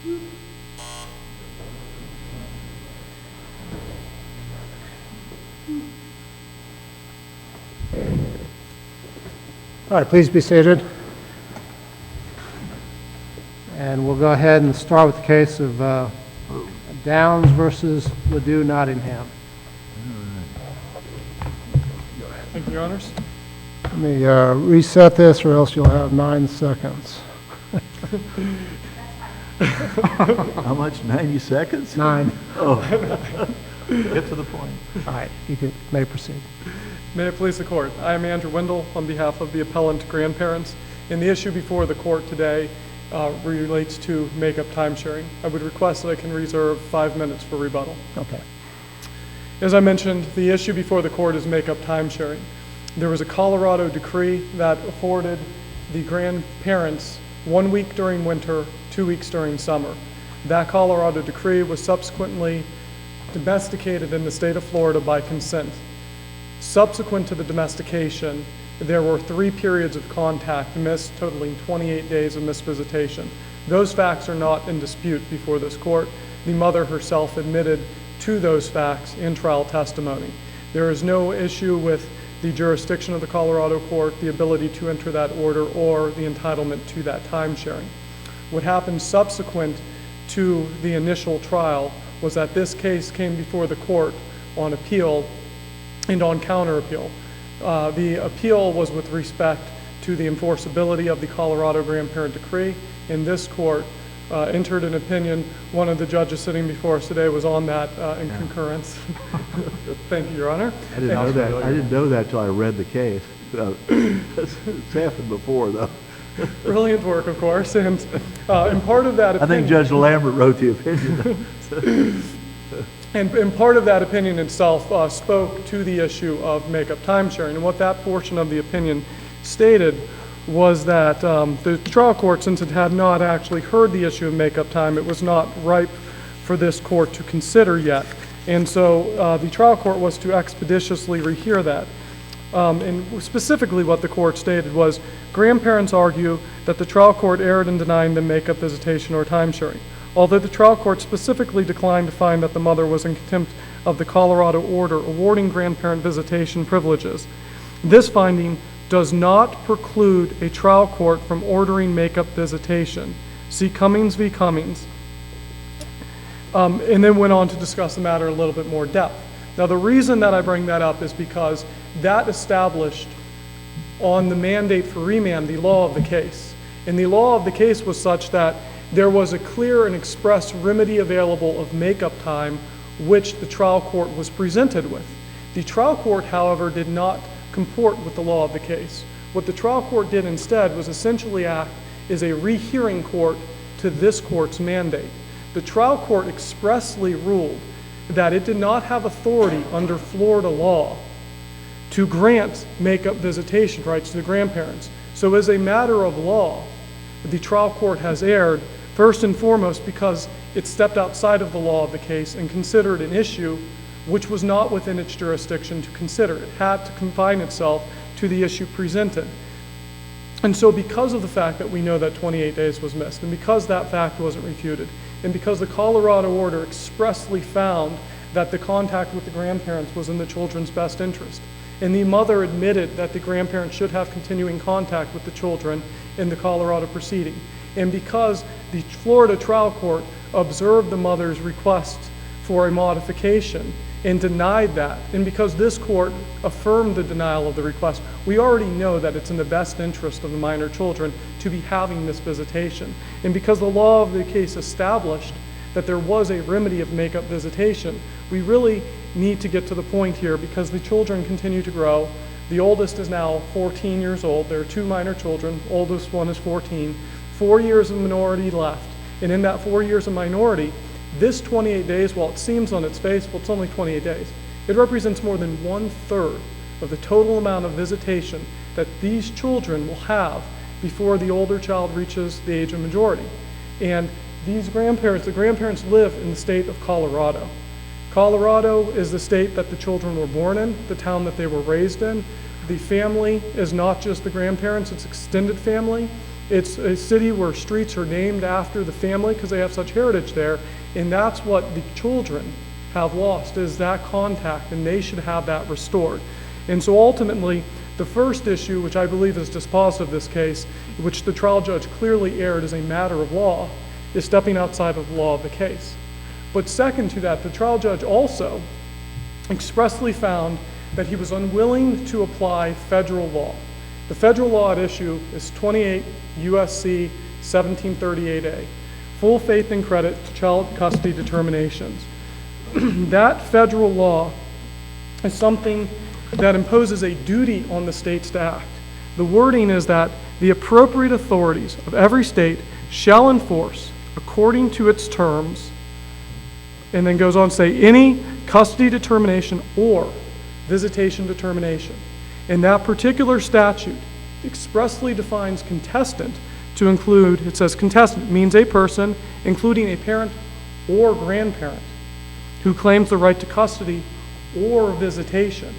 All right, please be seated. And we'll go ahead and start with the case of Downs versus LEDOUX-NOTTINGHAM. Thank you, Your Honors. Let me reset this, or else you'll have 9 seconds. How much? 90 seconds? 9. Oh. Get to the point. All right, you may proceed. May it please the Court. I am Andrew Wendell on behalf of the appellant grandparents, and the issue before the Court today relates to make-up timesharing. I would request that I can reserve 5 minutes for rebuttal. Okay. As I mentioned, the issue before the Court is make-up timesharing. There was a Colorado decree that afforded the grandparents 1 week during winter, 2 weeks during summer. That Colorado decree was subsequently domesticated in the state of Florida by consent. Subsequent to the domestication, there were 3 periods of contact missed, totaling 28 days of missed visitation. Those facts are not in dispute before this Court. The mother herself admitted to those facts in trial testimony. There is no issue with the jurisdiction of the Colorado court, the ability to enter that order, or the entitlement to that timesharing. What happened subsequent to the initial trial was that this case came before the court on appeal and on counter appeal. The appeal was with respect to the enforceability of the Colorado grandparent decree, and this court entered an opinion. One of the judges sitting before us today was on that in concurrence. Thank you, Your Honor. I didn't know that. I didn't know that till I read the case. It's happened before, though. Brilliant work, of course, and part of that opinion, I think Judge Lambert wrote the opinion. and part of that opinion itself spoke to the issue of make-up timesharing. And what that portion of the opinion stated was that the trial court, since it had not actually heard the issue of make-up time, it was not ripe for this court to consider yet. And so the trial court was to expeditiously rehear that. And specifically what the court stated was, grandparents argue that the trial court erred in denying them make-up visitation or timesharing. Although the trial court specifically declined to find that the mother was in contempt of the Colorado order awarding grandparent visitation privileges, this finding does not preclude a trial court from ordering make-up visitation. See Cummings v. Cummings. And then went on to discuss the matter in a little bit more depth. Now the reason that I bring that up is because that established on the mandate for remand the law of the case. And the law of the case was such that there was a clear and express remedy available of make-up time which the trial court was presented with. The trial court, however, did not comport with the law of the case. What the trial court did instead was essentially act as a rehearing court to this court's mandate. The trial court expressly ruled that it did not have authority under Florida law to grant make-up visitation rights to the grandparents. So as a matter of law, the trial court has erred, first and foremost because it stepped outside of the law of the case and considered an issue which was not within its jurisdiction to consider. It had to confine itself to the issue presented. And so because of the fact that we know that 28 days was missed, and because that fact wasn't refuted, and because the Colorado order expressly found that the contact with the grandparents was in the children's best interest, and the mother admitted that the grandparents should have continuing contact with the children in the Colorado proceeding, and because the Florida trial court observed the mother's request for a modification and denied that, and because this court affirmed the denial of the request, we already know that it's in the best interest of the minor children to be having this visitation. And because the law of the case established that there was a remedy of make-up visitation, we really need to get to the point here because the children continue to grow. The oldest is now 14 years old. There are 2 minor children. Oldest one is 14. 4 years of minority left. And in that 4 years of minority, this 28 days, while it seems on its face, well, it's only 28 days, it represents more than 1/3 of the total amount of visitation that these children will have before the older child reaches the age of majority. And these grandparents, the grandparents live in the state of Colorado. Colorado is the state that the children were born in, the town that they were raised in. The family is not just the grandparents, it's extended family. It's a city where streets are named after the family because they have such heritage there, and that's what the children have lost, is that contact, and they should have that restored. And so ultimately, the first issue, which I believe is dispositive of this case, which the trial judge clearly erred as a matter of law, is stepping outside of the law of the case. But second to that, the trial judge also expressly found that he was unwilling to apply federal law. The federal law at issue is 28 U.S.C. 1738A, full faith and credit to child custody determinations. That federal law is something that imposes a duty on the states to act. The wording is that the appropriate authorities of every state shall enforce according to its terms, and then goes on to say any custody determination or visitation determination. And that particular statute expressly defines contestant to include, it says contestant means a person, including a parent or grandparent, who claims the right to custody or visitation.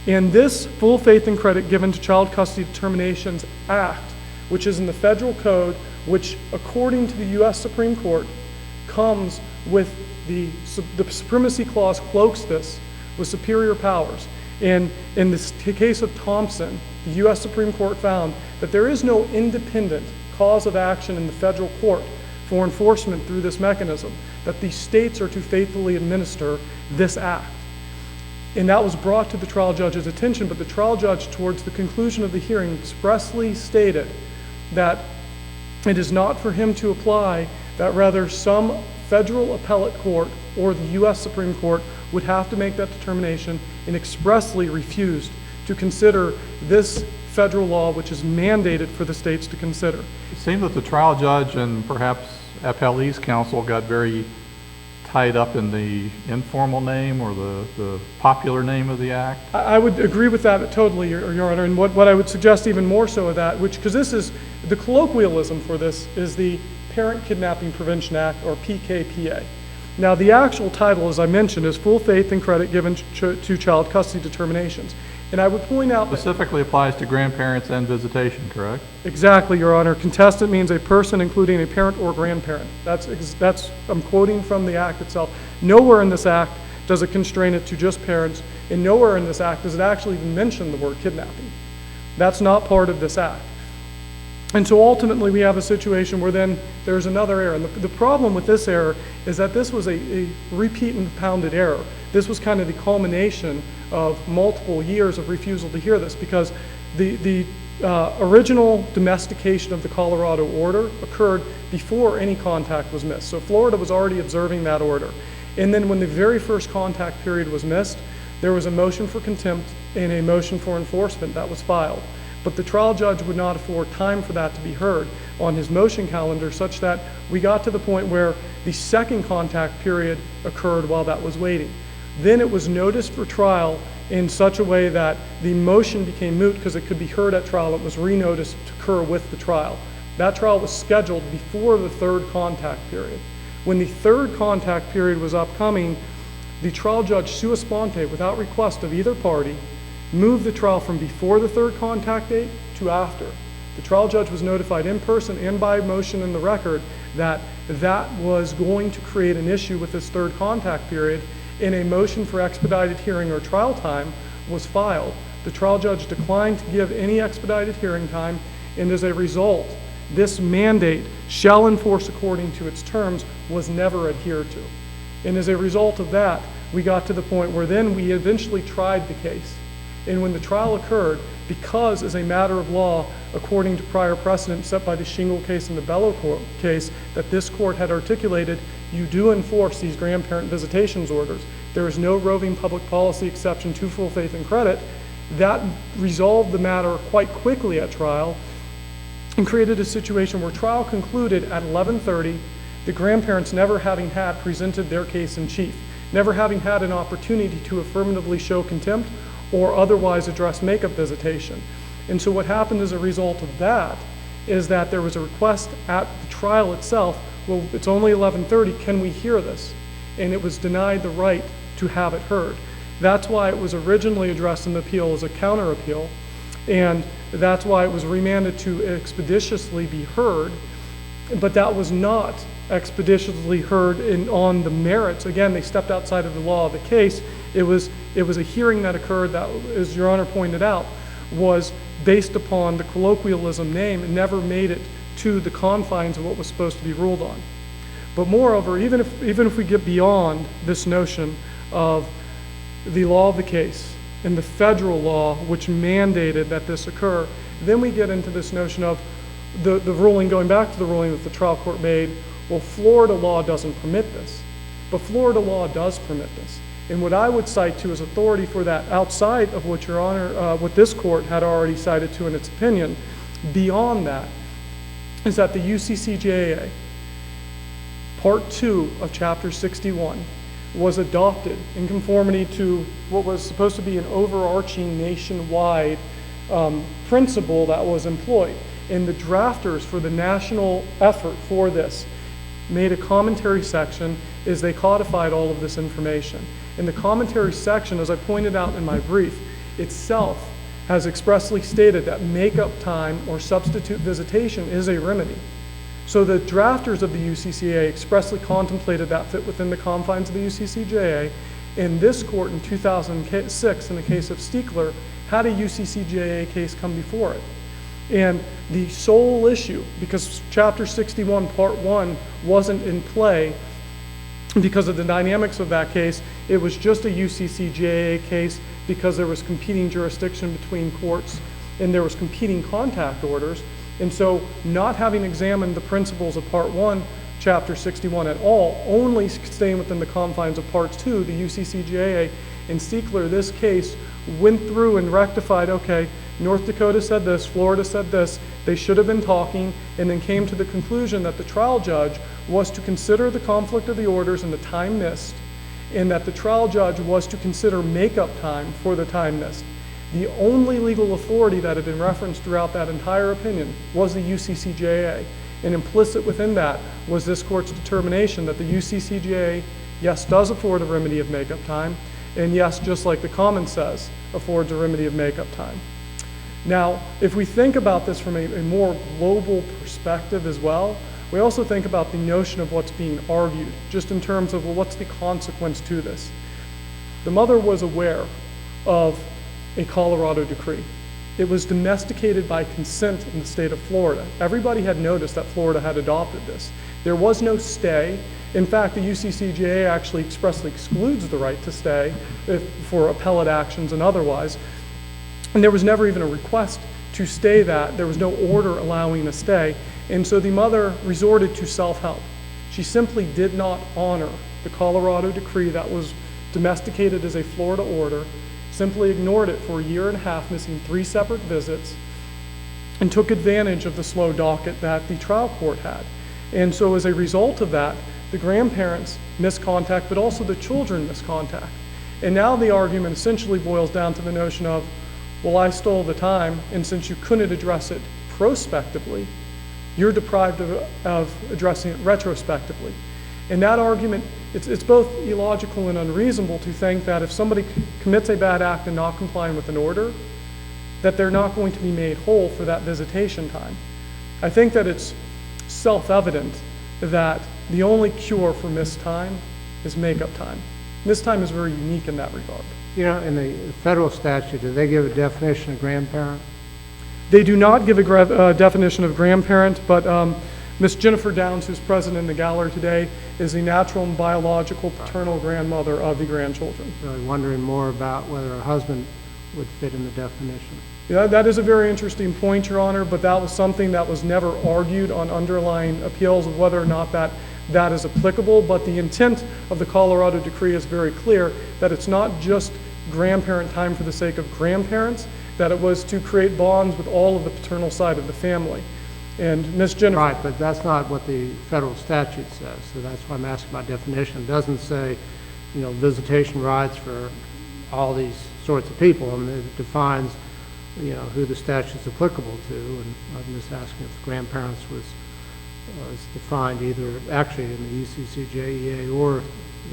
And this full faith and credit given to Child Custody Determinations Act, which is in the federal code, which according to the U.S. Supreme Court comes with the Supremacy Clause cloaks this with superior powers. And in this case of Thompson, the U.S. Supreme Court found that there is no independent cause of action in the federal court for enforcement through this mechanism, that the states are to faithfully administer this act. And that was brought to the trial judge's attention, but the trial judge, towards the conclusion of the hearing, expressly stated that it is not for him to apply, that rather some federal appellate court or the U.S. Supreme Court would have to make that determination, and expressly refused to consider this federal law, which is mandated for the states to consider. It seemed that the trial judge and perhaps appellee's counsel got very tied up in the informal name or the popular name of the act. I would agree with that totally, Your Honor, and what I would suggest even more so of that, which, because this is, the colloquialism for this is the Parent Kidnapping Prevention Act, or PKPA. Now, the actual title, as I mentioned, is Full Faith and Credit Given to Child Custody Determinations. And I would point out that Specifically applies to grandparents and visitation, correct? exactly, Your Honor. Contestant means a person including a parent or grandparent. That's I'm quoting from the act itself. Nowhere in this act does it constrain it to just parents, and nowhere in this act does it actually even mention the word kidnapping. That's not part of this act. And so ultimately we have a situation where then there's another error. And the problem with this error is that this was a repeat and pounded error. This was kind of the culmination of multiple years of refusal to hear this, because the original domestication of the Colorado order occurred before any contact was missed. So Florida was already observing that order. And then when the very first contact period was missed, there was a motion for contempt and a motion for enforcement that was filed. But the trial judge would not afford time for that to be heard on his motion calendar, such that we got to the point where the second contact period occurred while that was waiting. Then it was noticed for trial in such a way that the motion became moot because it could be heard at trial. It was re-noticed to occur with the trial. That trial was scheduled before the third contact period. When the third contact period was upcoming, the trial judge, sua sponte, without request of either party, moved the trial from before the third contact date to after. The trial judge was notified in person and by motion in the record that that was going to create an issue with this third contact period, and a motion for expedited hearing or trial time was filed. The trial judge declined to give any expedited hearing time, and as a result, this mandate shall enforce according to its terms was never adhered to. And as a result of that, we got to the point where then we eventually tried the case. And when the trial occurred, because as a matter of law, according to prior precedent set by the Shingle case and the Bellow case that this court had articulated, you do enforce these grandparent visitations orders. There is no roving public policy exception to full faith and credit. That resolved the matter quite quickly at trial and created a situation where trial concluded at 11:30, the grandparents never having had presented their case in chief, never having had an opportunity to affirmatively show contempt or otherwise address makeup visitation. And so what happened as a result of that is that there was a request at the trial itself, well, it's only 11:30, can we hear this? And it was denied the right to have it heard. That's why it was originally addressed in the appeal as a counter appeal. And That's why it was remanded to expeditiously be heard, but that was not expeditiously heard on the merits. Again, they stepped outside of the law of the case. It was a hearing that occurred that, as Your Honor pointed out, was based upon the colloquialism name and never made it to the confines of what was supposed to be ruled on. But moreover, even if we get beyond this notion of the law of the case and the federal law which mandated that this occur, then we get into this notion of the ruling, going back to the ruling that the trial court made, well, Florida law doesn't permit this, but Florida law does permit this. And what I would cite to as authority for that, outside of what Your Honor, what this court had already cited to in its opinion, beyond that, is that the UCCJA, Part 2 of Chapter 61, was adopted in conformity to what was supposed to be an overarching nationwide principle that was employed. And the drafters for the national effort for this made a commentary section as they codified all of this information. In the commentary section, as I pointed out in my brief, itself has expressly stated that make-up time or substitute visitation is a remedy. So the drafters of the UCCJA expressly contemplated that fit within the confines of the UCCJA, and this court in 2006, in the case of Stiegler, had a UCCJA case come before it. And the sole issue, because Chapter 61, Part 1 wasn't in play because of the dynamics of that case, it was just a UCCJA case because there was competing jurisdiction between courts and there was competing contact orders. And so not having examined the principles of Part 1, Chapter 61 at all, only staying within the confines of Part 2, the UCCJA, in Stiegler, this case went through and rectified, okay, North Dakota said this, Florida said this, they should have been talking, and then came to the conclusion that the trial judge was to consider the conflict of the orders and the time missed, and that the trial judge was to consider make-up time for the time missed. The only legal authority that had been referenced throughout that entire opinion was the UCCJA, and implicit within that was this court's determination that the UCCJA, yes, does afford a remedy of make-up time, and yes, just like the common says, affords a remedy of make-up time. Now, if we think about this from a more global perspective as well, we also think about the notion of what's being argued, just in terms of, well, what's the consequence to this? The mother was aware of a Colorado decree. It was domesticated by consent in the state of Florida. Everybody had noticed that Florida had adopted this. There was no stay. In fact, the UCCJA actually expressly excludes the right to stay for appellate actions and otherwise. And there was never even a request to stay that. There was no order allowing a stay. And so the mother resorted to self-help. She simply did not honor the Colorado decree that was domesticated as a Florida order, simply ignored it for a year and a half, missing 3 separate visits, and took advantage of the slow docket that the trial court had. And so as a result of that, the grandparents missed contact, but also the children missed contact. And now the argument essentially boils down to the notion of, well, I stole the time, and since you couldn't address it prospectively, you're deprived of addressing it retrospectively. And that argument, it's both illogical and unreasonable to think that if somebody commits a bad act and not complying with an order, that they're not going to be made whole for that visitation time. I think that it's self-evident that the only cure for missed time is make-up time. Missed time is very unique in that regard. You know, in the federal statute, do they give a definition of grandparent? They do not give a definition of grandparent, but Ms. Jennifer Downs, who's present in the gallery today, is the natural and biological paternal grandmother of the grandchildren. Really wondering more about whether a husband would fit in the definition. Yeah, that is a very interesting point, Your Honor, but that was something that was never argued on underlying appeals of whether or not that is applicable. But the intent of the Colorado decree is very clear, that it's not just grandparent time for the sake of grandparents, that it was to create bonds with all of the paternal side of the family. And Ms. Jennifer... Right, but that's not what the federal statute says, so that's why I'm asking about definition. It doesn't say, you know, visitation rights for all these sorts of people. I mean, it defines, you know, who the statute's applicable to, and I'm just asking if grandparents was defined either actually in the UCCJEA or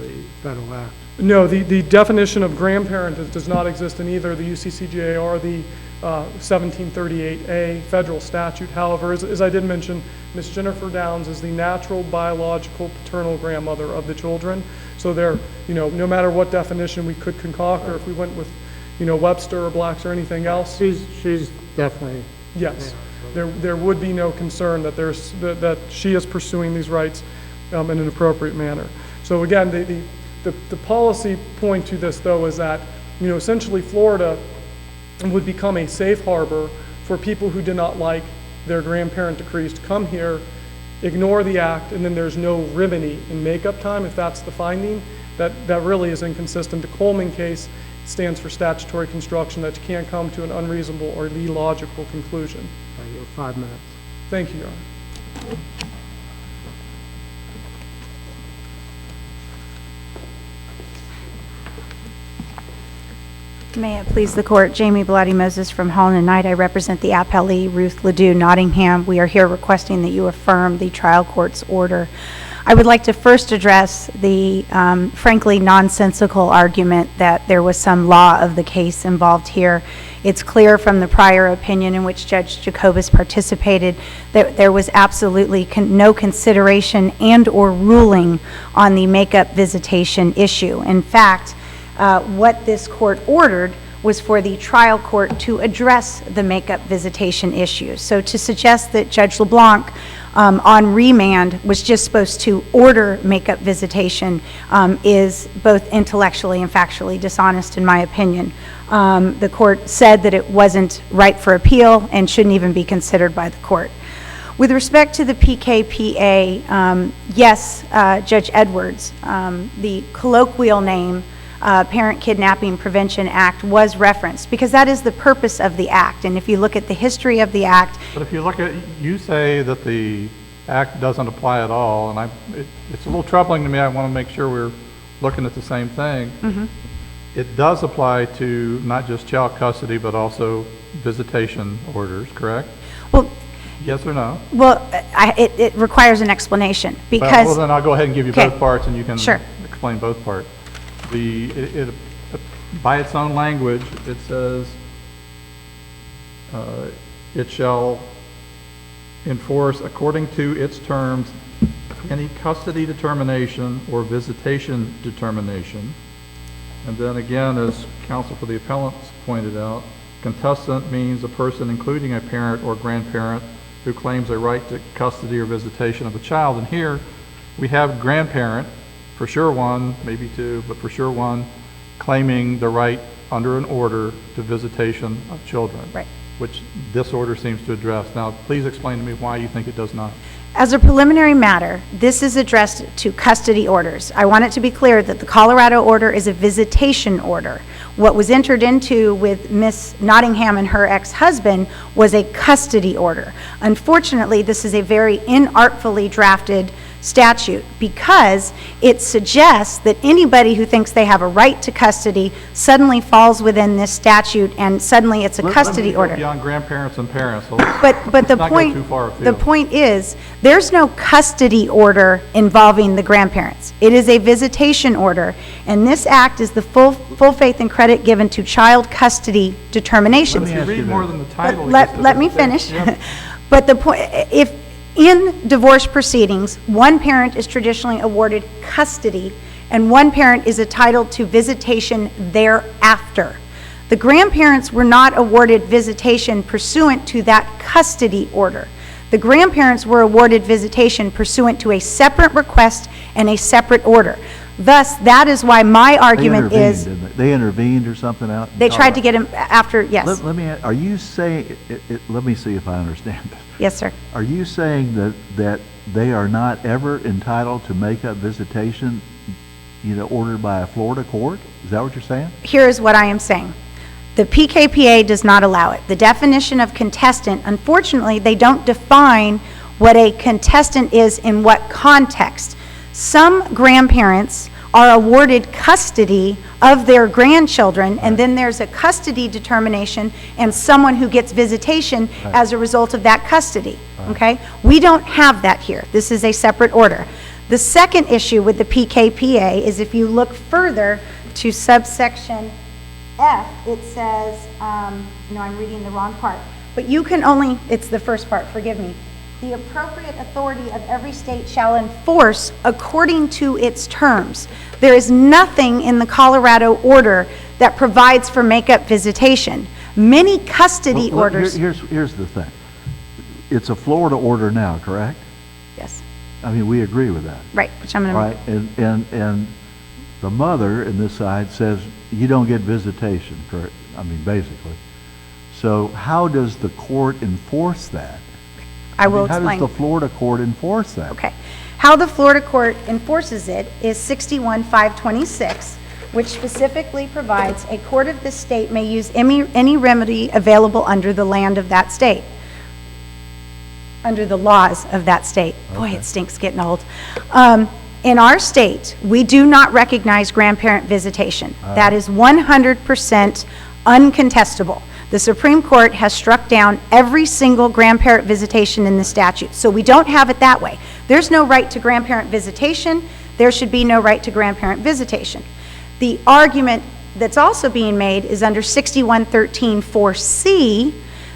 the federal act. No, the definition of grandparent does not exist in either the UCCJA or the 1738A federal statute. However, as I did mention, Ms. Jennifer Downs is the natural biological paternal grandmother of the children. So there, no matter what definition we could concoct, or if we went with, Webster or Blacks or anything else, She's definitely, yes, there would be no concern that that she is pursuing these rights in an appropriate manner. So again, the policy point to this, though, is that, essentially Florida would become a safe harbor for people who do not like their grandparent decrees to come here, ignore the act, and then there's no remedy in makeup time, if that's the finding. That really is inconsistent. The Coleman case stands for statutory construction, that you can't come to an unreasonable or illogical conclusion. you have 5 minutes. Thank you, Your Honor. May it please the court, Jamie Bloody Moses from Holland and Knight. I represent the appellee, Ruth LEDOUX-Nottingham. We are here requesting that you affirm the trial court's order. I would like to first address the frankly nonsensical argument that there was some law of the case involved here. It's clear from the prior opinion in which Judge Jacobus participated that there was absolutely no consideration and or ruling on the makeup visitation issue. In fact, what this court ordered was for the trial court to address the makeup visitation issue. So to suggest that Judge LeBlanc on remand was just supposed to order makeup visitation is both intellectually and factually dishonest, in my opinion. The court said that it wasn't right for appeal and shouldn't even be considered by the court. With respect to the PKPA, yes, Judge Edwards, the colloquial name Parent Kidnapping Prevention Act was referenced because that is the purpose of the act. And if you look at the history of the act. But if you look at, you say that the act doesn't apply at all, and it's a little troubling to me. I want to make sure we're looking at the same thing. Mm-hmm. It does apply to not just child custody, but also visitation orders, correct? Well, yes or no? Well, it requires an explanation because. Well, then I'll go ahead and give you Okay. both parts, and you can Sure. explain both parts. By its own language, it says it shall enforce according to its terms any custody determination or visitation determination. And then again, as counsel for the appellants pointed out, contestant means a person including a parent or grandparent who claims a right to custody or visitation of a child. And here we have grandparent, for sure one, maybe two, but for sure one, claiming the right under an order to visitation of children. Right. Which this order seems to address. Now, please explain to me why you think it does not. As a preliminary matter, this is addressed to custody orders. I want it to be clear that the Colorado order is a visitation order. What was entered into with Ms. Nottingham and her ex-husband was a custody order. Unfortunately, this is a very inartfully drafted statute because it suggests that anybody who thinks they have a right to custody suddenly falls within this statute and suddenly it's a custody order. Beyond grandparents and parents. So But the not go point, too far afield. the point is, there's no custody order involving the grandparents. It is a visitation order, and this act is the full faith and credit given to child custody determinations. If you read more than the title. Let me finish. Yep. But the point, if in divorce proceedings, one parent is traditionally awarded custody and one parent is entitled to visitation thereafter. The grandparents were not awarded visitation pursuant to that custody order. The grandparents were awarded visitation pursuant to a separate request and a separate order. Thus, that is why my argument is. They intervened or something out? They tried to get him after, yes. Let me, are you saying, let me see if I understand this. Yes, sir. Are you saying that they are not ever entitled to make up visitation, ordered by a Florida court? Is that what you're saying? Here is what I am saying. The PKPA does not allow it. The definition of contestant, unfortunately, they don't define what a contestant is in what context. Some grandparents are awarded custody of their grandchildren, and then there's a custody determination and someone who gets visitation as a result of that custody, okay? We don't have that here. This is a separate order. The second issue with the PKPA is if you look further to subsection F, it says, no, I'm reading the wrong part, but you can only, it's the first part, forgive me. The appropriate authority of every state shall enforce according to its terms. There is nothing in the Colorado order that provides for makeup visitation. Many custody Well, orders. Here's the thing. It's a Florida order now, correct? Yes, I mean, we agree with that. right, which I'm going Right, and the mother in this side says you don't get visitation, correct? I mean, basically. So how does the court enforce that? I will How explain. does the Florida court enforce that? Okay. How the Florida court enforces it is 61-526, which specifically provides a court of this state may use any remedy available under the land of that state, under the laws of that state. Boy, Okay. it stinks getting old. In our state, we do not recognize grandparent visitation. That is 100% uncontestable. The Supreme Court has struck down every single grandparent visitation in the statute, so we don't have it that way. There's no right to grandparent visitation. There should be no right to grandparent visitation. The argument that's also being made is under 6113-4C,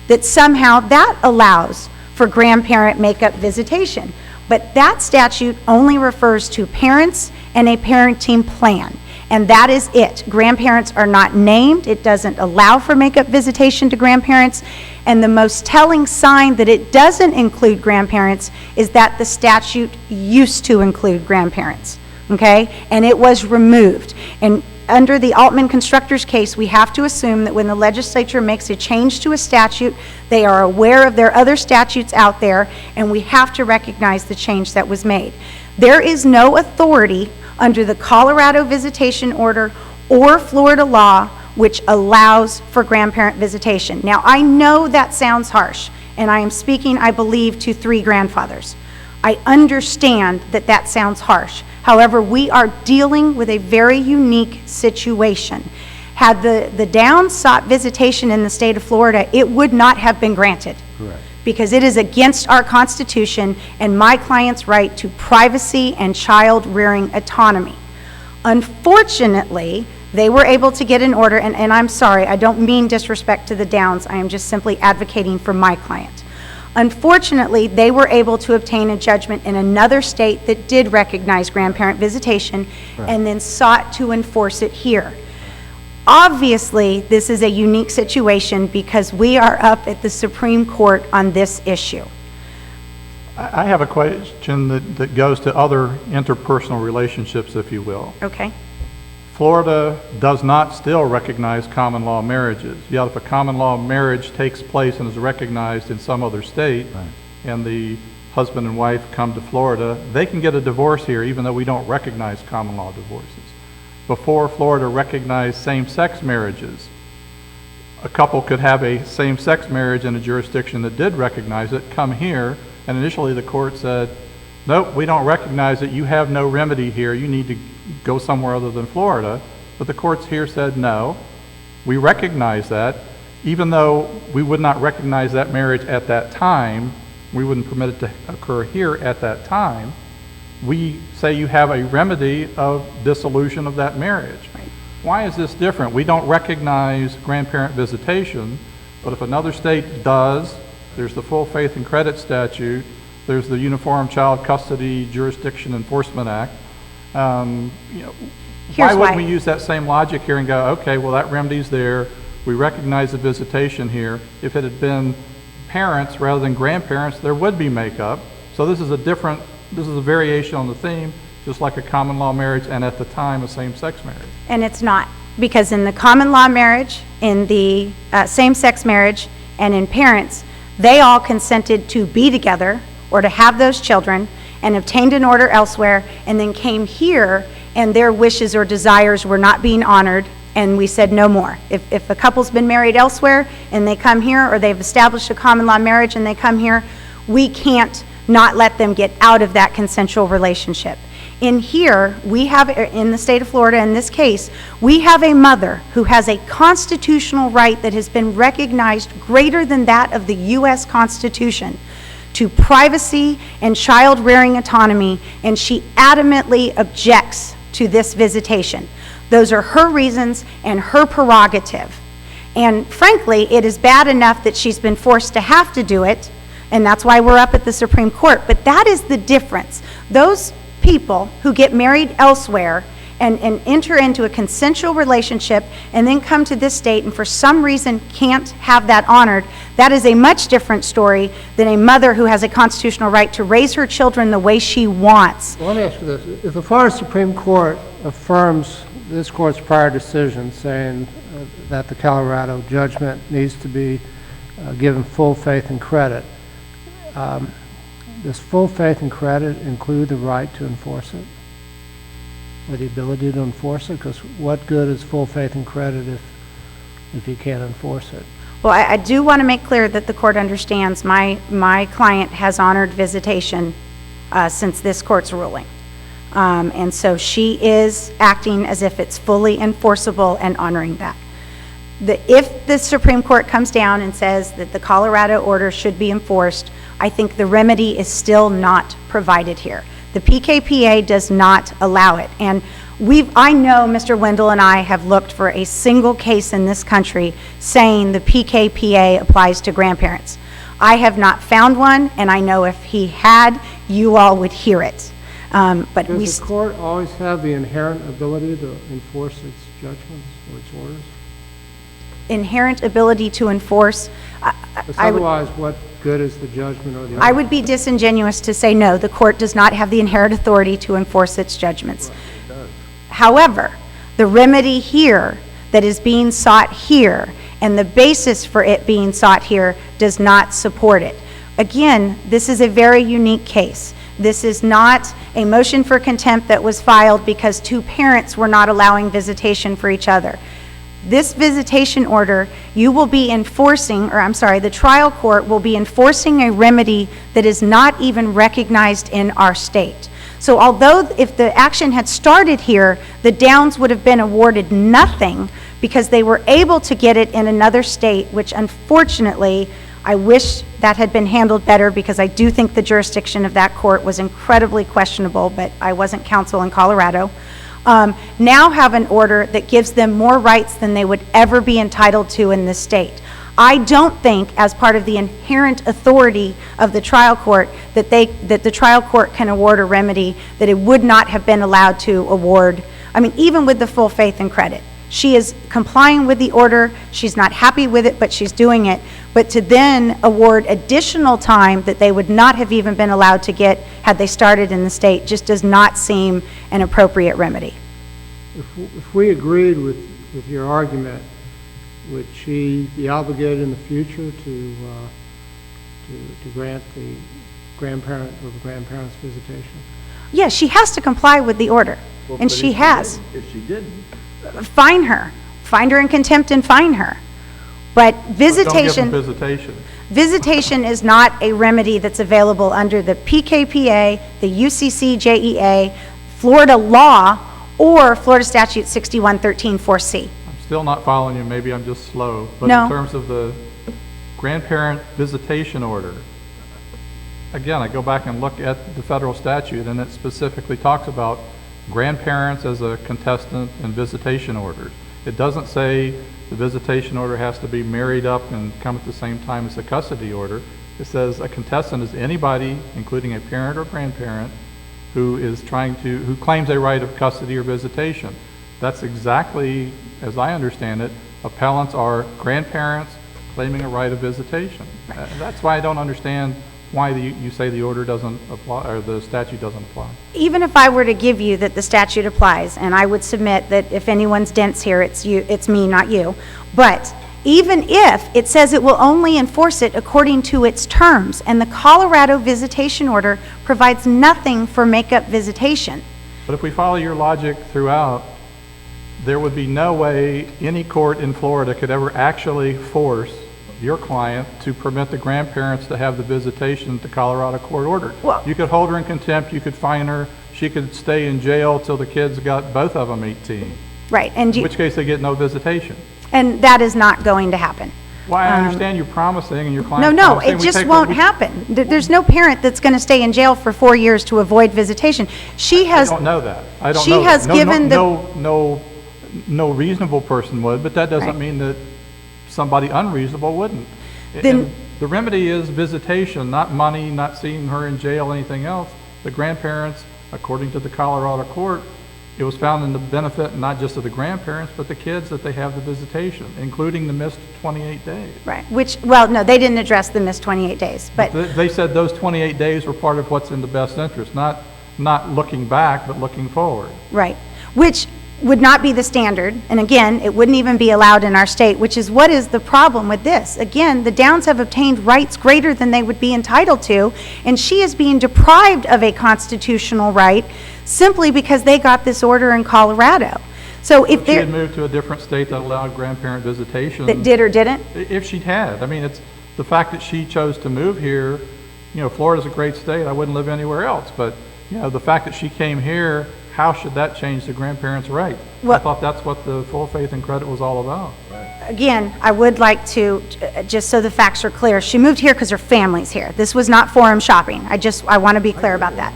that somehow that allows for grandparent makeup visitation. But that statute only refers to parents and a parenting plan. And that is it. Grandparents are not named. It doesn't allow for makeup visitation to grandparents. And the most telling sign that it doesn't include grandparents is that the statute used to include grandparents, okay? And it was removed. And under the Altman Constructors case, we have to assume that when the legislature makes a change to a statute, they are aware of their other statutes out there, and we have to recognize the change that was made. There is no authority under the Colorado visitation order or Florida law which allows for grandparent visitation. Now, I know that sounds harsh, and I am speaking, I believe, to 3 grandfathers. I understand that that sounds harsh. However, we are dealing with a very unique situation. Had the Downs sought visitation in the state of Florida, it would not have been granted. Correct. Because it is against our Constitution and my client's right to privacy and child rearing autonomy. Unfortunately, they were able to get an order, and I'm sorry, I don't mean disrespect to the Downs, I am just simply advocating for my client. Unfortunately, they were able to obtain a judgment in another state that did recognize grandparent visitation and then sought to enforce it here. Obviously, this is a unique situation because we are up at the Supreme Court on this issue. I have a question that goes to other interpersonal relationships, if you will. Okay? Florida does not still recognize common law marriages. Yet if a common law marriage takes place and is recognized in some other state, Right. and the husband and wife come to Florida, they can get a divorce here even though we don't recognize common law divorces. Before Florida recognized same-sex marriages, a couple could have a same-sex marriage in a jurisdiction that did recognize it, come here, and initially the court said, nope, we don't recognize it, you have no remedy here, you need to go somewhere other than Florida. But the courts here said, no, we recognize that. Even though we would not recognize that marriage at that time, we wouldn't permit it to occur here at that time, we say you have a remedy of dissolution of that marriage. Right. Why is this different? We don't recognize grandparent visitation, but if another state does, there's the full faith and credit statute, there's the Uniform Child Custody Jurisdiction Enforcement Act. Why wouldn't we use that same logic here and go, okay, well, that remedy's there, we recognize the visitation here. If it had been parents rather than grandparents, there would be makeup. So this is a variation on the theme, just like a common law marriage and at the time a same-sex marriage. And it's not, because in the common law marriage, in the same-sex marriage, and in parents, they all consented to be together or to have those children and obtained an order elsewhere and then came here and their wishes or desires were not being honored, and we said no more. If a couple's been married elsewhere and they come here, or they've established a common law marriage and they come here, we can't not let them get out of that consensual relationship. In here, we have, in the state of Florida, in this case, we have a mother who has a constitutional right that has been recognized greater than that of the U.S. Constitution to privacy and child rearing autonomy, and she adamantly objects to this visitation. Those are her reasons and her prerogative. And frankly, it is bad enough that she's been forced to have to do it, and that's why we're up at the Supreme Court. But that is the difference. Those people who get married elsewhere and enter into a consensual relationship and then come to this state and for some reason can't have that honored, that is a much different story than a mother who has a constitutional right to raise her children the way she wants. Well, let me ask you this. If the Florida Supreme Court affirms this court's prior decision saying that the Colorado judgment needs to be given full faith and credit, does full faith and credit include the right to enforce it? Or the ability to enforce it? Because what good is full faith and credit if you can't enforce it? Well, I do want to make clear that the court understands my client has honored visitation since this court's ruling. And so she is acting as if it's fully enforceable and honoring that. If the Supreme Court comes down and says that the Colorado order should be enforced, I think the remedy is still not provided here. The PKPA does not allow it. And I know Mr. Wendell and I have looked for a single case in this country saying the PKPA applies to grandparents. I have not found one, and I know if he had, you all would hear it. But does the court always have the inherent ability to enforce its judgments or its orders? Inherent ability to enforce. Otherwise, what good is the judgment or the order? I would be disingenuous to say no, the court does not have the inherent authority to enforce its judgments. Right, it does. However, the remedy here that is being sought here and the basis for it being sought here does not support it. Again, this is a very unique case. This is not a motion for contempt that was filed because two parents were not allowing visitation for each other. This visitation order, you will be enforcing, or I'm sorry, the trial court will be enforcing a remedy that is not even recognized in our state. So although if the action had started here, the Downs would have been awarded nothing because they were able to get it in another state, which unfortunately, I wish that had been handled better because I do think the jurisdiction of that court was incredibly questionable, but I wasn't counsel in Colorado. Now have an order that gives them more rights than they would ever be entitled to in this state. I don't think, as part of the inherent authority of the trial court, that the trial court can award a remedy that it would not have been allowed to award. I mean, even with the full faith and credit. She is complying with the order. She's not happy with it, but she's doing it. But to then award additional time that they would not have even been allowed to get had they started in the state just does not seem an appropriate remedy. If we agreed with your argument, would she be obligated in the future to grant the grandparent or the grandparent's visitation? Yes, she has to comply with the order, and she has. If she didn't. Fine her. Find her in contempt and fine her. But visitation... Don't give them visitation. Visitation is not a remedy that's available under the PKPA, the UCCJEA, Florida law, or Florida Statute 6113-4C. I'm still not following you. Maybe I'm just slow. But No. in terms of the grandparent visitation order, again, I go back and look at the federal statute, and it specifically talks about grandparents as a contestant in visitation orders. It doesn't say the visitation order has to be married up and come at the same time as a custody order. It says a contestant is anybody, including a parent or grandparent, who claims a right of custody or visitation. That's exactly, as I understand it, appellants are grandparents claiming a right of visitation. That's why I don't understand why you say the order doesn't apply, or the statute doesn't apply. Even if I were to give you that the statute applies, and I would submit that if anyone's dense here, it's me, not you, but even if it says it will only enforce it according to its terms, and the Colorado visitation order provides nothing for make-up visitation. But if we follow your logic throughout, there would be no way any court in Florida could ever actually force your client to permit the grandparents to have the visitation the Colorado court ordered. Well, you could hold her in contempt, you could fine her, she could stay in jail till the kids got both of them 18. Right, In which case they get no visitation. and that is not going to happen. Well, I understand you're promising and your client's No, promising. it just won't happen. There's no parent that's going to stay in jail for 4 years to avoid visitation. She has... I don't know that. I don't She know has that. given the... No no reasonable person would, but that doesn't Right. mean that somebody unreasonable wouldn't. Then- And the remedy is visitation, not money, not seeing her in jail, anything else. The grandparents, according to the Colorado court, it was found in the benefit not just of the grandparents, but the kids that they have the visitation, including the missed 28 days. Right, which, well, no, they didn't address the missed 28 days, but, They said those 28 days were part of what's in the best interest, not looking back, but looking forward. right, which would not be the standard, and again, it wouldn't even be allowed in our state, which is what is the problem with this? Again, the Downs have obtained rights greater than they would be entitled to, and she is being deprived of a constitutional right simply because they got this order in Colorado. So if If she had they're, moved to a different state that allowed grandparent visitation. that did or didn't, If she'd had, I mean, it's the fact that she chose to move here, you know, Florida's a great state, I wouldn't live anywhere else, but, you know, the fact that she came here, how should that change the grandparents' right? I Well- thought that's what the full faith and credit was all about. again, I would like to, just so the facts are clear, she moved here because her family's here. This was not forum shopping. I want to be clear about that.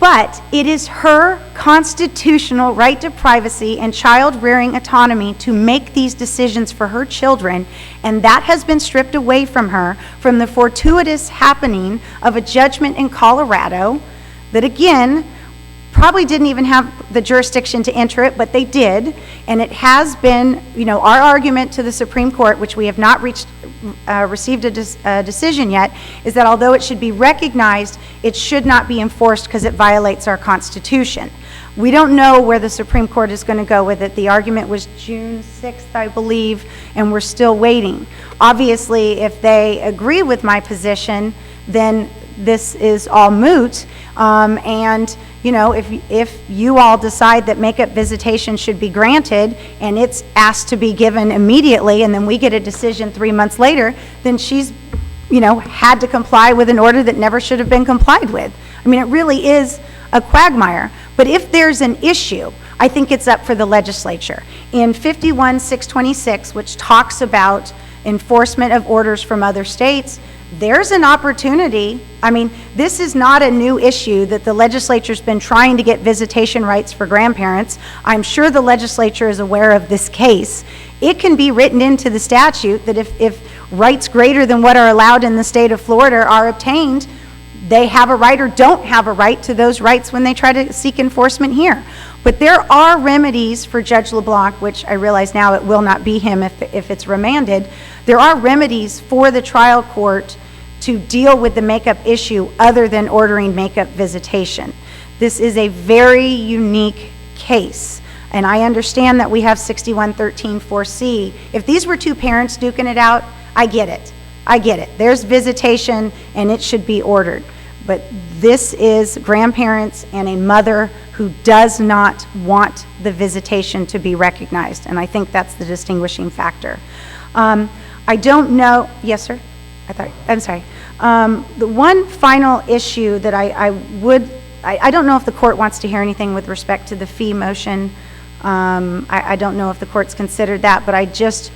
But it is her constitutional right to privacy and child-rearing autonomy to make these decisions for her children, and that has been stripped away from her from the fortuitous happening of a judgment in Colorado that, again, probably didn't even have the jurisdiction to enter it, but they did, and it has been, you know, our argument to the Supreme Court, which we have not received a decision yet, is that although it should be recognized, it should not be enforced because it violates our Constitution. We don't know where the Supreme Court is going to go with it. The argument was June 6th, I believe, and we're still waiting. Obviously, if they agree with my position, then this is all moot, and you know, if you all decide that makeup visitation should be granted and it's asked to be given immediately, and then we get a decision 3 months later, then she's, you know, had to comply with an order that never should have been complied with. I mean, it really is a quagmire. But if there's an issue, I think it's up for the legislature. In 51-626, which talks about enforcement of orders from other states, there's an opportunity. I mean, this is not a new issue that the legislature's been trying to get visitation rights for grandparents. I'm sure the legislature is aware of this case. It can be written into the statute that if rights greater than what are allowed in the state of Florida are obtained, they have a right or don't have a right to those rights when they try to seek enforcement here. But there are remedies for Judge LeBlanc, which I realize now it will not be him if it's remanded. There are remedies for the trial court to deal with the makeup issue other than ordering makeup visitation. This is a very unique case, and I understand that we have 6113-4C. If these were two parents duking it out, I get it. I get it. There's visitation, and it should be ordered. But this is grandparents and a mother who does not want the visitation to be recognized, and I think that's the distinguishing factor. I don't know, yes, sir? I'm sorry. The one final issue that I don't know if the court wants to hear anything with respect to the fee motion. I don't know if the court's considered that, but I just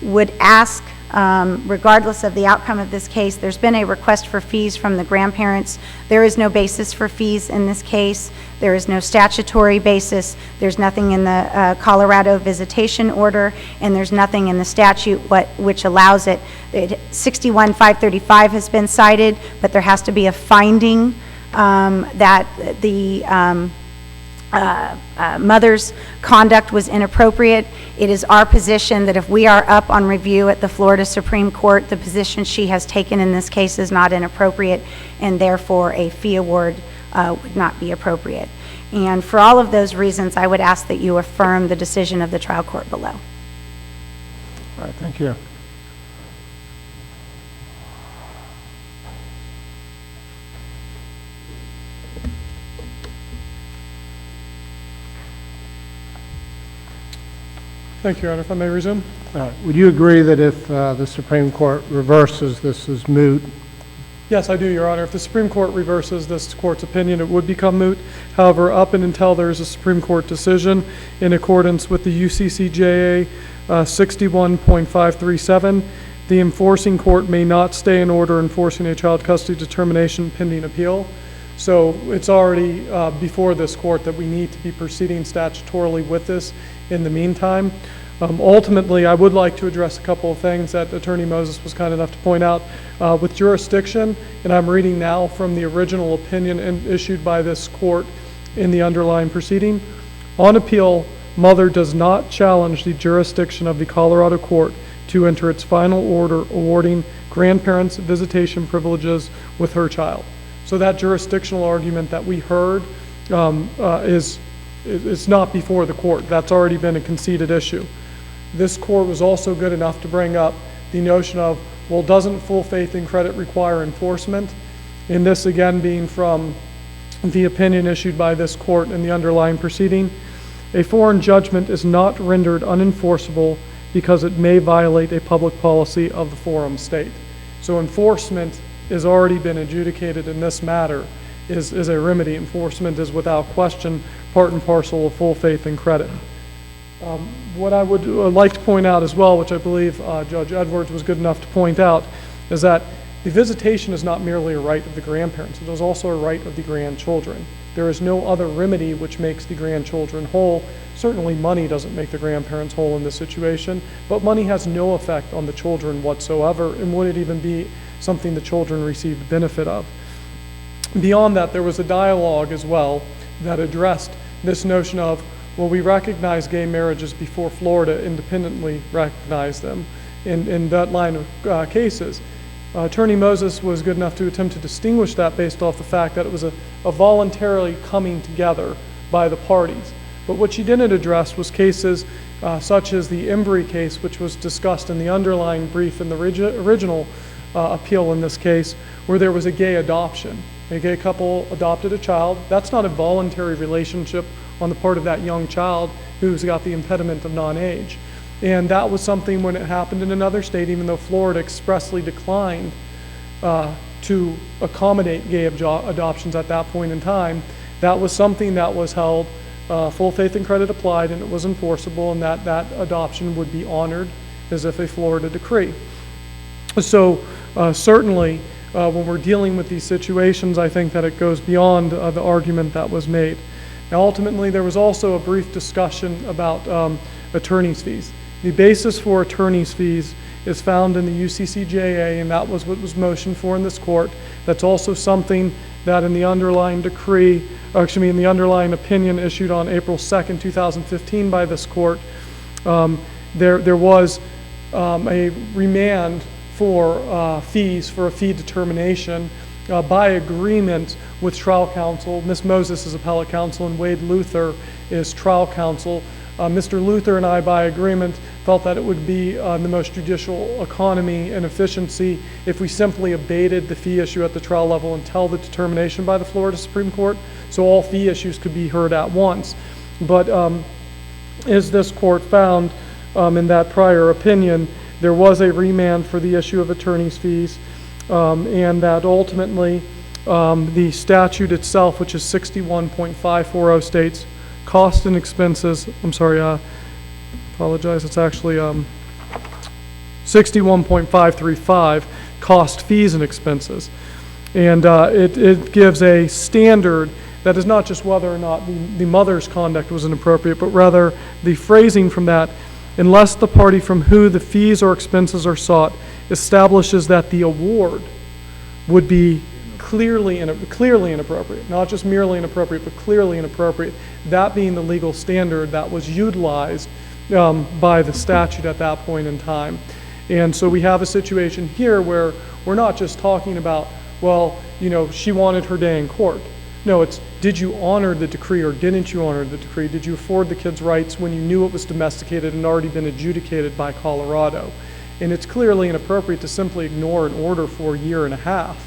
would ask, regardless of the outcome of this case, there's been a request for fees from the grandparents. There is no basis for fees in this case. There is no statutory basis. There's nothing in the Colorado visitation order, and there's nothing in the statute which allows it. 61-535 has been cited, but there has to be a finding that the mother's conduct was inappropriate. It is our position that if we are up on review at the Florida Supreme Court, the position she has taken in this case is not inappropriate, and therefore a fee award would not be appropriate. And for all of those reasons, I would ask that you affirm the decision of the trial court below. All right, thank you. Thank you, Your Honor. If I may resume? Would you agree that if the Supreme Court reverses, this is moot? Yes, I do, Your Honor. If the Supreme Court reverses this court's opinion, it would become moot. However, up and until there is a Supreme Court decision in accordance with the UCCJA 61.537, the enforcing court may not stay in order enforcing a child custody determination pending appeal. So it's already before this court that we need to be proceeding statutorily with this in the meantime. Ultimately, I would like to address a couple of things that Attorney Moses was kind enough to point out. With jurisdiction, and I'm reading now from the original opinion issued by this court in the underlying proceeding, on appeal, mother does not challenge the jurisdiction of the Colorado court to enter its final order awarding grandparents visitation privileges with her child. So that jurisdictional argument that we heard is not before the court. That's already been a conceded issue. This court was also good enough to bring up the notion of, well, doesn't full faith and credit require enforcement? And this again being from the opinion issued by this court in the underlying proceeding. A foreign judgment is not rendered unenforceable because it may violate a public policy of the forum state. So enforcement has already been adjudicated in this matter is a remedy. Enforcement is without question part and parcel of full faith and credit. What I would like to point out as well, which I believe Judge Edwards was good enough to point out, is that the visitation is not merely a right of the grandparents, it is also a right of the grandchildren. There is no other remedy which makes the grandchildren whole. Certainly money doesn't make the grandparents whole in this situation, but money has no effect on the children whatsoever, and wouldn't even be something the children receive the benefit of. Beyond that, there was a dialogue as well that addressed this notion of, well, we recognize gay marriages before Florida independently recognized them in that line of cases. Attorney Moses was good enough to attempt to distinguish that based off the fact that it was a voluntarily coming together by the parties. But what she didn't address was cases such as the Embry case, which was discussed in the underlying brief in the original appeal in this case, where there was a gay adoption. A gay couple adopted a child. That's not a voluntary relationship on the part of that young child who's got the impediment of non-age. And that was something when it happened in another state, even though Florida expressly declined to accommodate gay adoptions at that point in time, that was something that was held, full faith and credit applied, and it was enforceable, and that adoption would be honored as if a Florida decree. So certainly, when we're dealing with these situations, I think that it goes beyond the argument that was made. Now, ultimately, there was also a brief discussion about attorney's fees. The basis for attorney's fees is found in the UCCJA, and that was what was motioned for in this court. That's also something that in the underlying decree, in the underlying opinion issued on April 2nd, 2015 by this court, there was a remand for fees for a fee determination by agreement with trial counsel. Ms. Moses is appellate counsel and Wade Luther is trial counsel. Mr. Luther and I, by agreement, felt that it would be the most judicial economy and efficiency if we simply abated the fee issue at the trial level until the determination by the Florida Supreme Court, so all fee issues could be heard at once. But as this court found in that prior opinion, there was a remand for the issue of attorney's fees, and that ultimately the statute itself, which is 61.540, states cost and expenses, apologize, it's actually 61.535, cost, fees, and expenses. And it gives a standard that is not just whether or not the mother's conduct was inappropriate, but rather the phrasing from that, unless the party from who the fees or expenses are sought establishes that the award would be clearly inappropriate, not just merely inappropriate, but clearly inappropriate, that being the legal standard that was utilized by the statute at that point in time. And so we have a situation here where we're not just talking about, well, she wanted her day in court. No, it's, did you honor the decree or didn't you honor the decree? Did you afford the kids rights when you knew it was domesticated and already been adjudicated by Colorado? And it's clearly inappropriate to simply ignore an order for a year and a half.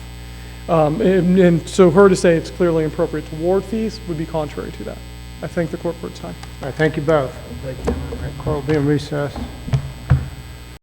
And so her to say it's clearly inappropriate to award fees would be contrary to that. I thank the court for its time. All right, thank you both. Thank you. All right, court will be in recess.